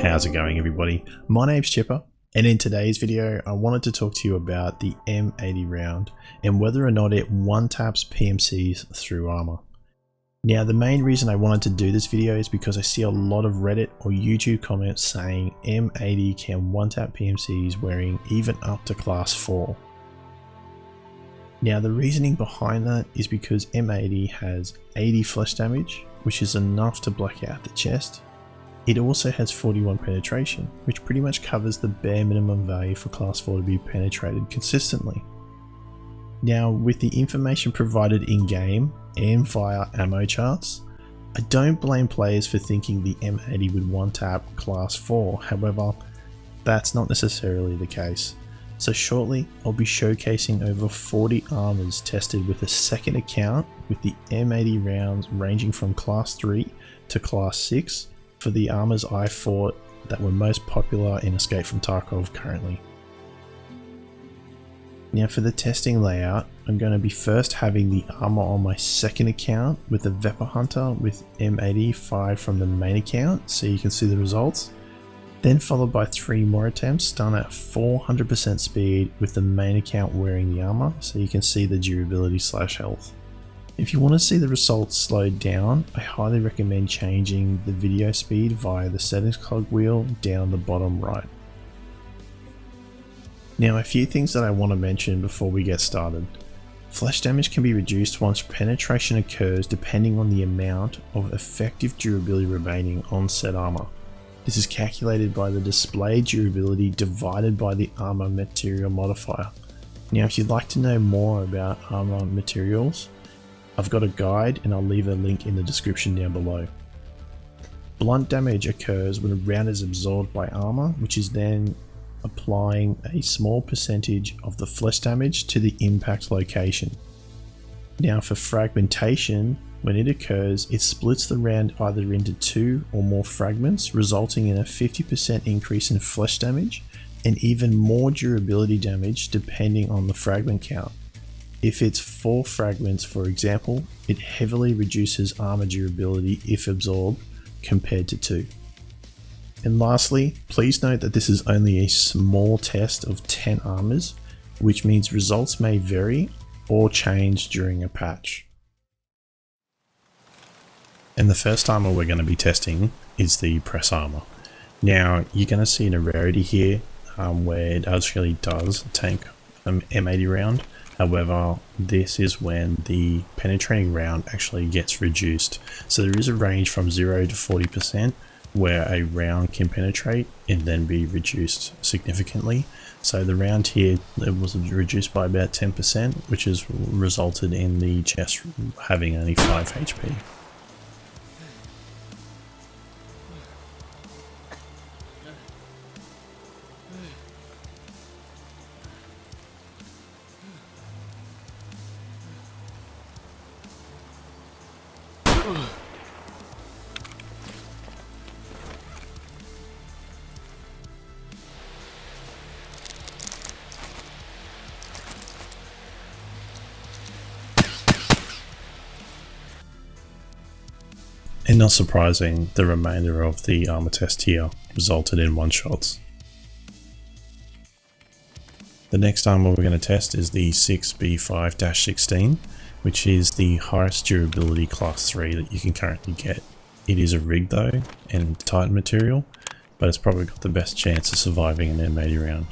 How's it going, everybody? My name's Chipper, and in today's video I wanted to talk to you about the M80 round and whether or not it one-taps PMCs through armor. Now, the main reason I wanted to do this video is because I see a lot of Reddit or YouTube comments saying M80 can one-tap PMCs wearing even up to class 4. Now, the reasoning behind that is because M80 has 80 flesh damage, which is enough to black out the chest. It also has 41 penetration, which pretty much covers the bare minimum value for class 4 to be penetrated consistently. Now, with the information provided in game and via ammo charts, I don't blame players for thinking the M80 would one-tap class 4, however, that's not necessarily the case. So shortly, I'll be showcasing over 40 armors tested with a second account with the M80 rounds ranging from class 3 to class 6 for the armors I fought that were most popular in Escape from Tarkov currently. Now, for the testing layout, I'm going to be first having the armor on my second account with the Vepr Hunter with M80 fired from the main account so you can see the results. Then followed by 3 more attempts done at 400% speed with the main account wearing the armor so you can see the durability / health. If you want to see the results slowed down, I highly recommend changing the video speed via the settings cog wheel down the bottom right. Now, a few things that I want to mention before we get started. Flesh damage can be reduced once penetration occurs depending on the amount of effective durability remaining on said armor. This is calculated by the displayed durability divided by the armor material modifier. Now, if you'd like to know more about armor materials, I've got a guide and I'll leave a link in the description down below. Blunt damage occurs when a round is absorbed by armor, which is then applying a small percentage of the flesh damage to the impact location. Now, for fragmentation, when it occurs, it splits the round either into 2 or more fragments, resulting in a 50% increase in flesh damage and even more durability damage depending on the fragment count. If it's 4 fragments, for example, it heavily reduces armor durability if absorbed compared to 2. And lastly, please note that this is only a small test of 10 armors, which means results may vary or change during a patch. And the first armor we're going to be testing is the press armor. Now, you're going to see a rarity here where it actually does tank an M80 round. However, this is when the penetrating round actually gets reduced. So there is a range from 0 to 40% where a round can penetrate and then be reduced significantly. So the round here, it was reduced by about 10%, which has resulted in the chest having only 5 HP. And not surprising, the remainder of the armor test here resulted in one-shots. The next armor we're going to test is the 6B5-16, which is the highest durability class 3 that you can currently get. It is a rig though, and Titan material, but it's probably got the best chance of surviving an M80 round.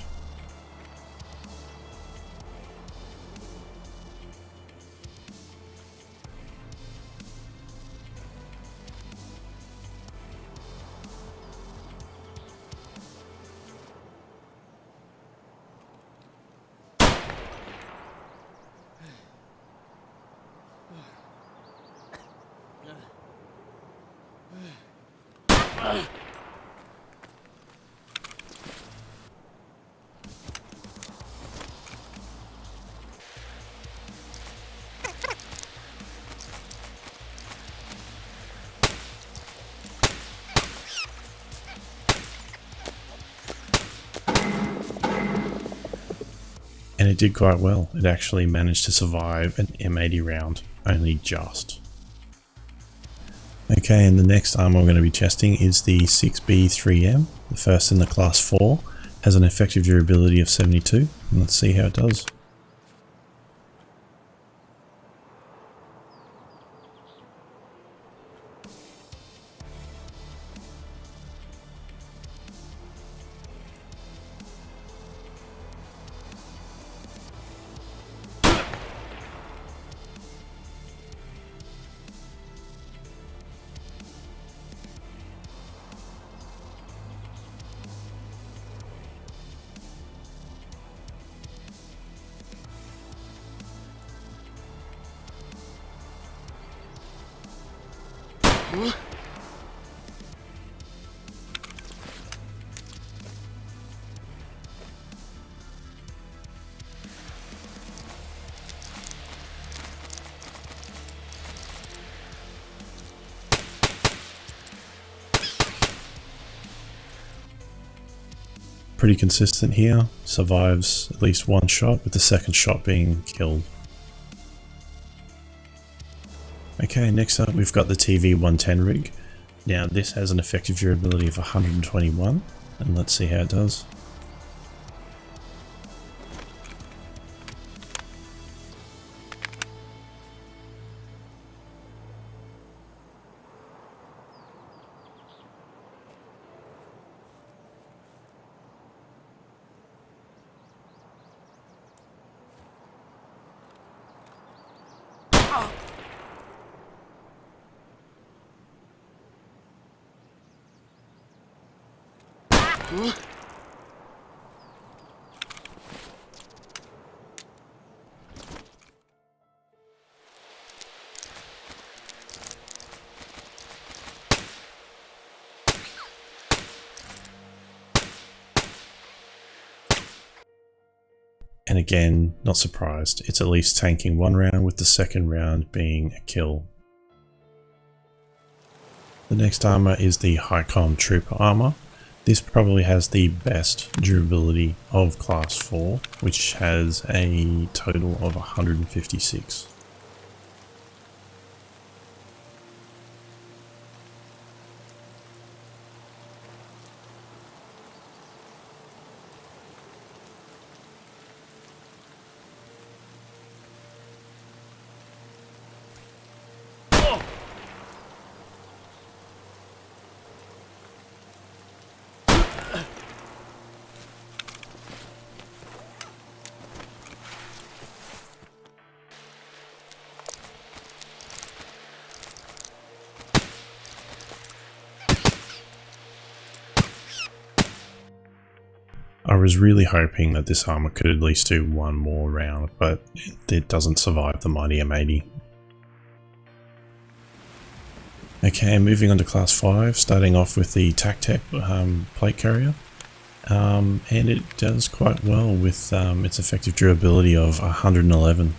And it did quite well. It actually managed to survive an M80 round, only just. Okay, and the next armor we're going to be testing is the 6B3M, The first in the class 4 has an effective durability of 72, and let's see how it does. Pretty consistent here, survives at least one shot, with the second shot being killed. Okay, next up we've got the TV110 rig. Now this has an effective durability of 121, and let's see how it does. And again, not surprised, it's at least tanking one round, with the second round being a kill. The next armor is the High-Com Trooper armor. This probably has the best durability of class 4, which has a total of 156. I was really hoping that this armor could at least do one more round, but it doesn't survive the mighty M80. Okay, moving on to class 5, starting off with the Tactec plate carrier. And it does quite well with its effective durability of 111.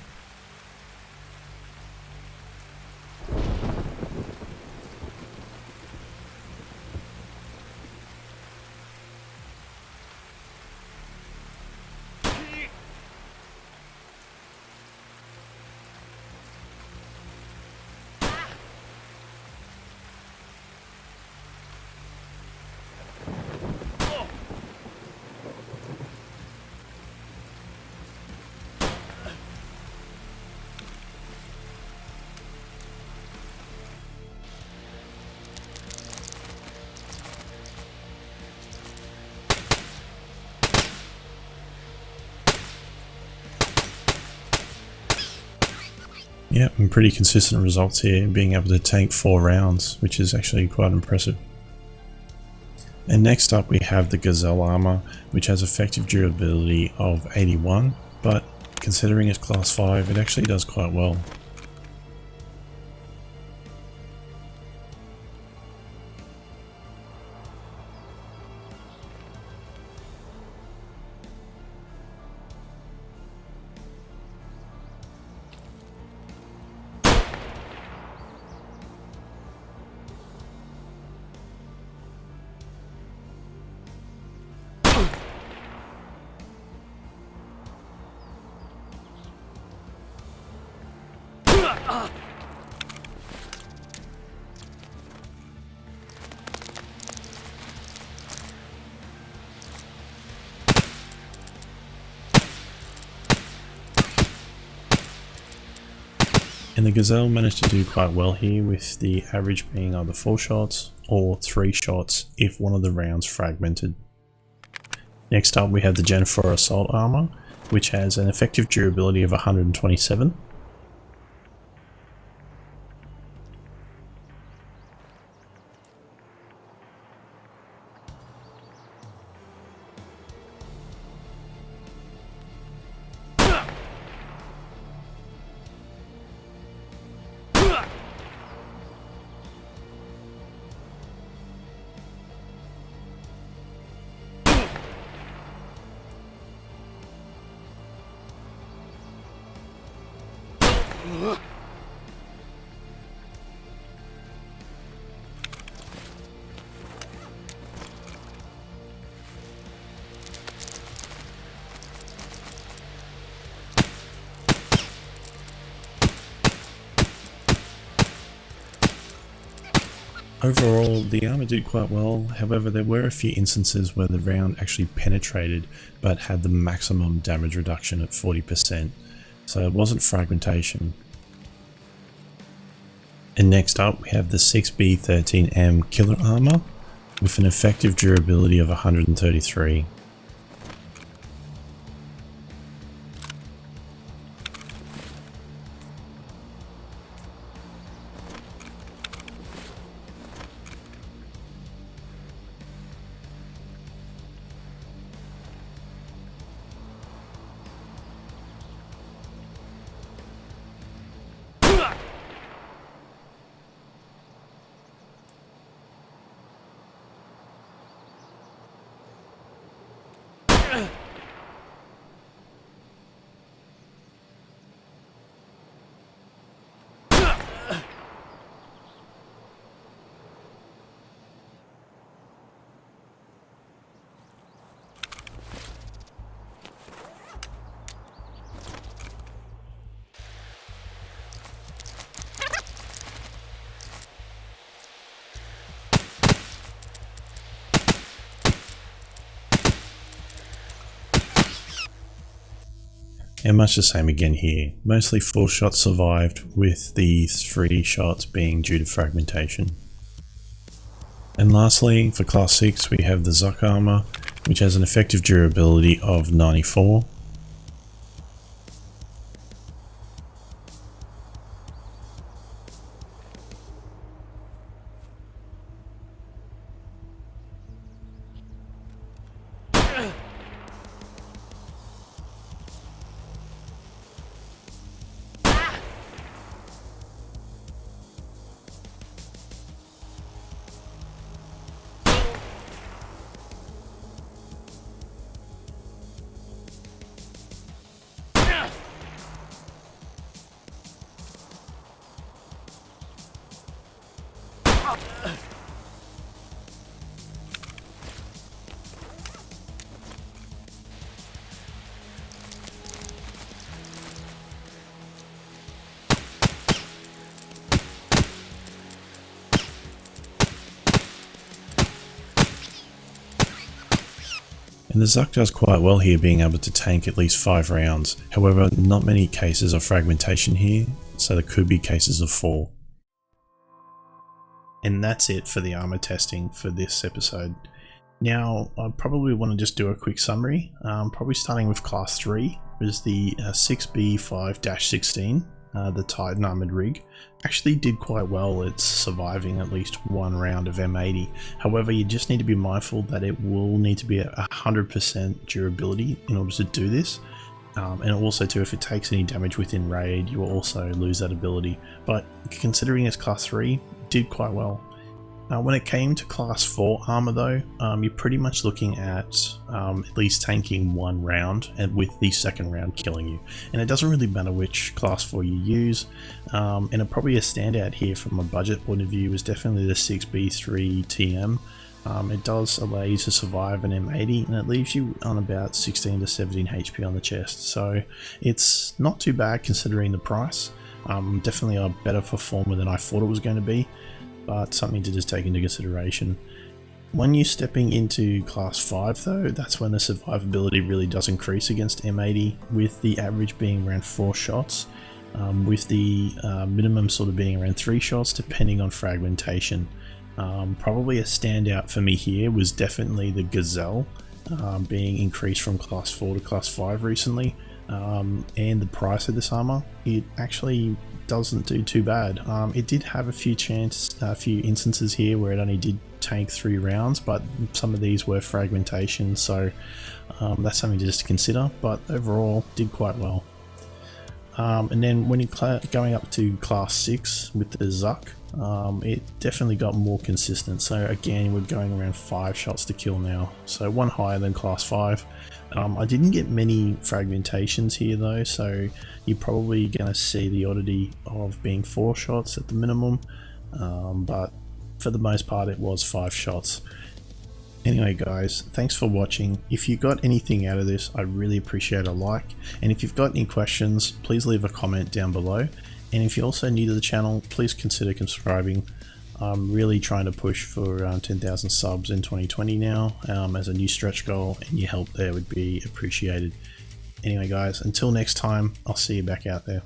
Yep, and pretty consistent results here, being able to tank 4 rounds, which is actually quite impressive. And next up we have the Gazelle armor, which has effective durability of 81, but considering it's class 5, it actually does quite well. And the Gazelle managed to do quite well here, with the average being either 4 shots or 3 shots if one of the rounds fragmented. Next up we have the Gen 4 Assault Armor, which has an effective durability of 127. Overall, the armor did quite well. However, there were a few instances where the round actually penetrated but had the maximum damage reduction at 40%, so it wasn't fragmentation. And next up we have the 6B13M Killer Armor with an effective durability of 133. And much the same again here, mostly 4 shots survived, with the 3 shots being due to fragmentation. And lastly, for class 6 we have the Zuck Armor, which has an effective durability of 94. And the Zuck does quite well here, being able to tank at least 5 rounds. However, not many cases of fragmentation here, so there could be cases of 4. And that's it for the armor testing for this episode. Now, I probably want to just do a quick summary, probably starting with class 3, which is the 6B5-16. The Titan armored rig actually did quite well. It's surviving at least 1 round of M80. However, you just need to be mindful that it will need to be at 100% durability in order to do this. And also too, if it takes any damage within raid, you will also lose that ability. But considering it's class 3, it did quite well. When it came to class 4 armor though, you're pretty much looking at least tanking 1 round, and with the 2nd round killing you. And it doesn't really matter which class 4 you use, and probably a standout here from a budget point of view is definitely the 6B3TM. It does allow you to survive an M80, and it leaves you on about 16 to 17 HP on the chest, so it's not too bad considering the price. Definitely a better performer than I thought it was going to be, but something to just take into consideration. When you're stepping into class 5 though, that's when the survivability really does increase against M80, with the average being around 4 shots. with the minimum sort of being around 3 shots depending on fragmentation. Probably a standout for me here was definitely the Gazelle being increased from class 4 to class 5 recently, and the price of this armor, it actually doesn't do too bad. It did have a few instances here where it only did tank 3 rounds, but some of these were fragmentation, so that's something to just consider, but overall did quite well. And then when you're going up to class 6 with the Zuck, it definitely got more consistent. So again, we're going around 5 shots to kill now, so 1 higher than class 5. I didn't get many fragmentations here though, so you're probably going to see the oddity of being 4 shots at the minimum, but for the most part it was 5 shots. Anyway guys, thanks for watching. If you got anything out of this, I really appreciate a like, and if you've got any questions, please leave a comment down below, and if you're also new to the channel, please consider subscribing. I'm really trying to push for 10,000 subs in 2020 now, as a new stretch goal, and your help there would be appreciated. Anyway guys, until next time, I'll see you back out there.